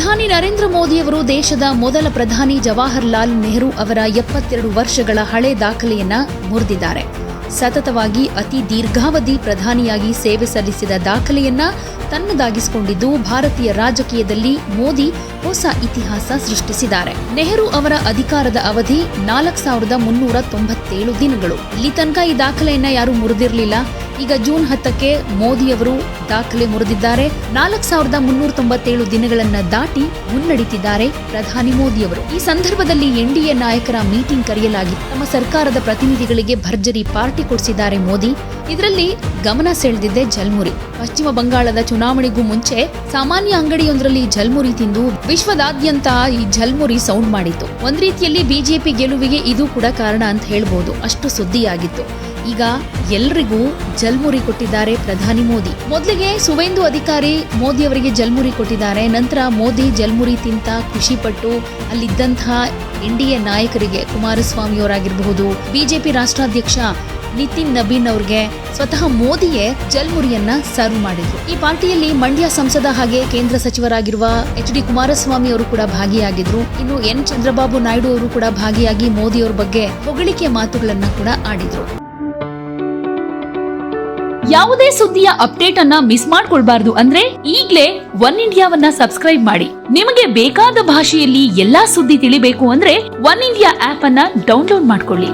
ಪ್ರಧಾನಿ ನರೇಂದ್ರ ಮೋದಿಯವರು ದೇಶದ ಮೊದಲ ಪ್ರಧಾನಿ ಜವಾಹರ್ಲಾಲ್ ನೆಹರು ಅವರ 72 ವರ್ಷಗಳ ಹಳೆ ದಾಖಲೆಯನ್ನ ಮುರಿದಿದ್ದಾರೆ. ಸತತವಾಗಿ ಅತಿ ದೀರ್ಘಾವಧಿ ಪ್ರಧಾನಿಯಾಗಿ ಸೇವೆ ಸಲ್ಲಿಸಿದ ದಾಖಲೆಯನ್ನ ತನ್ನದಾಗಿಸಿಕೊಂಡಿದ್ದು ಭಾರತೀಯ ರಾಜಕೀಯದಲ್ಲಿ ಮೋದಿ ಹೊಸ ಇತಿಹಾಸ ಸೃಷ್ಟಿಸಿದ್ದಾರೆ. ನೆಹರು ಅವರ ಅಧಿಕಾರದ ಅವಧಿ 4397 ದಿನಗಳು. ಇಲ್ಲಿ ತನಕ ಈ ದಾಖಲೆಯನ್ನ ಯಾರು ಮುರಿದಿರಲಿಲ್ಲ. ಈಗ ಜೂನ್ 10ಕ್ಕೆ ಮೋದಿಯವರು ದಾಖಲೆ ಮುರಿದಿದ್ದಾರೆ. 4397 ದಿನಗಳನ್ನ ದಾಟಿ ಮುನ್ನಡೆತಿದ್ದಾರೆ ಪ್ರಧಾನಿ ಮೋದಿಯವರು. ಈ ಸಂದರ್ಭದಲ್ಲಿ ಎನ್ಡಿಎ ನಾಯಕರ ಮೀಟಿಂಗ್ ಕರೆಯಲಾಗಿತ್ತು. ತಮ್ಮ ಸರ್ಕಾರದ ಪ್ರತಿನಿಧಿಗಳಿಗೆ ಭರ್ಜರಿ ಪಾರ್ಟಿ ಕೊಡಿಸಿದ್ದಾರೆ ಮೋದಿ. ಇದರಲ್ಲಿ ಗಮನ ಸೆಳೆದಿದ್ದೆ ಜಲ್ಮುರಿ. ಪಶ್ಚಿಮ ಬಂಗಾಳದ ಚುನಾವಣೆಗೂ ಮುಂಚೆ ಸಾಮಾನ್ಯ ಅಂಗಡಿಯೊಂದರಲ್ಲಿ ಜಲ್ಮುರಿ ತಿಂದು ವಿಶ್ವದಾದ್ಯಂತ ಈ ಜಲ್ಮುರಿ ಸೌಂಡ್ ಮಾಡಿತ್ತು. ಒಂದ್ ರೀತಿಯಲ್ಲಿ ಬಿಜೆಪಿ ಗೆಲುವಿಗೆ ಇದು ಕೂಡ ಕಾರಣ ಅಂತ ಹೇಳ್ಬೋದು. ಅಷ್ಟು ಸುದ್ದಿಯಾಗಿತ್ತು. ಈಗ ಎಲ್ರಿಗೂ ಜಲ್ಮುರಿ ಕೊಟ್ಟಿದ್ದಾರೆ ಪ್ರಧಾನಿ ಮೋದಿ. ಮೊದಲಿಗೆ ಸುವೇಂದು ಅಧಿಕಾರಿ ಮೋದಿ ಅವರಿಗೆ ಜಲ್ಮುರಿ ಕೊಟ್ಟಿದ್ದಾರೆ. ನಂತರ ಮೋದಿ ಜಲ್ಮುರಿ ತಿಂತ ಖುಷಿ ಪಟ್ಟು ಅಲ್ಲಿದ್ದಂತಹ ಎನ್ಡಿಎ ನಾಯಕರಿಗೆ ಕುಮಾರಸ್ವಾಮಿ ಅವರಾಗಿರಬಹುದು, ಬಿಜೆಪಿ ರಾಷ್ಟ್ರಾಧ್ಯಕ್ಷ ನಿತಿನ್ ನಬೀನ್ ಅವ್ರಿಗೆ ಸ್ವತಃ ಮೋದಿಯೇ ಜಲ್ಮುರಿಯನ್ನ ಸರ್ವ್ ಮಾಡಿದ್ರು. ಈ ಪಾರ್ಟಿಯಲ್ಲಿ ಮಂಡ್ಯ ಸಂಸದ ಹಾಗೆ ಕೇಂದ್ರ ಸಚಿವರಾಗಿರುವ ಎಚ್ ಡಿ ಕುಮಾರಸ್ವಾಮಿ ಅವರು ಕೂಡ ಭಾಗಿಯಾಗಿದ್ರು. ಇನ್ನು ಎನ್ ಚಂದ್ರಬಾಬು ನಾಯ್ಡು ಅವರು ಕೂಡ ಭಾಗಿಯಾಗಿ ಮೋದಿ ಅವರ ಬಗ್ಗೆ ಹೊಗಳಿಕೆ ಮಾತುಗಳನ್ನ ಕೂಡ ಆಡಿದ್ರು. ಯಾವುದೇ ಸುದ್ದಿಯ ಅಪ್ಡೇಟ್ ಅನ್ನ ಮಿಸ್ ಮಾಡ್ಕೊಳ್ಬಾರ್ದು ಅಂದ್ರೆ ಈಗ್ಲೇ ಒನ್ ಇಂಡಿಯಾವನ್ನ ಸಬ್ಸ್ಕ್ರೈಬ್ ಮಾಡಿ. ನಿಮಗೆ ಬೇಕಾದ ಭಾಷೆಯಲ್ಲಿ ಎಲ್ಲಾ ಸುದ್ದಿ ತಿಳಿಬೇಕು ಅಂದ್ರೆ ಒನ್ ಇಂಡಿಯಾ ಆಪ್ ಅನ್ನ ಡೌನ್ಲೋಡ್ ಮಾಡ್ಕೊಳ್ಳಿ.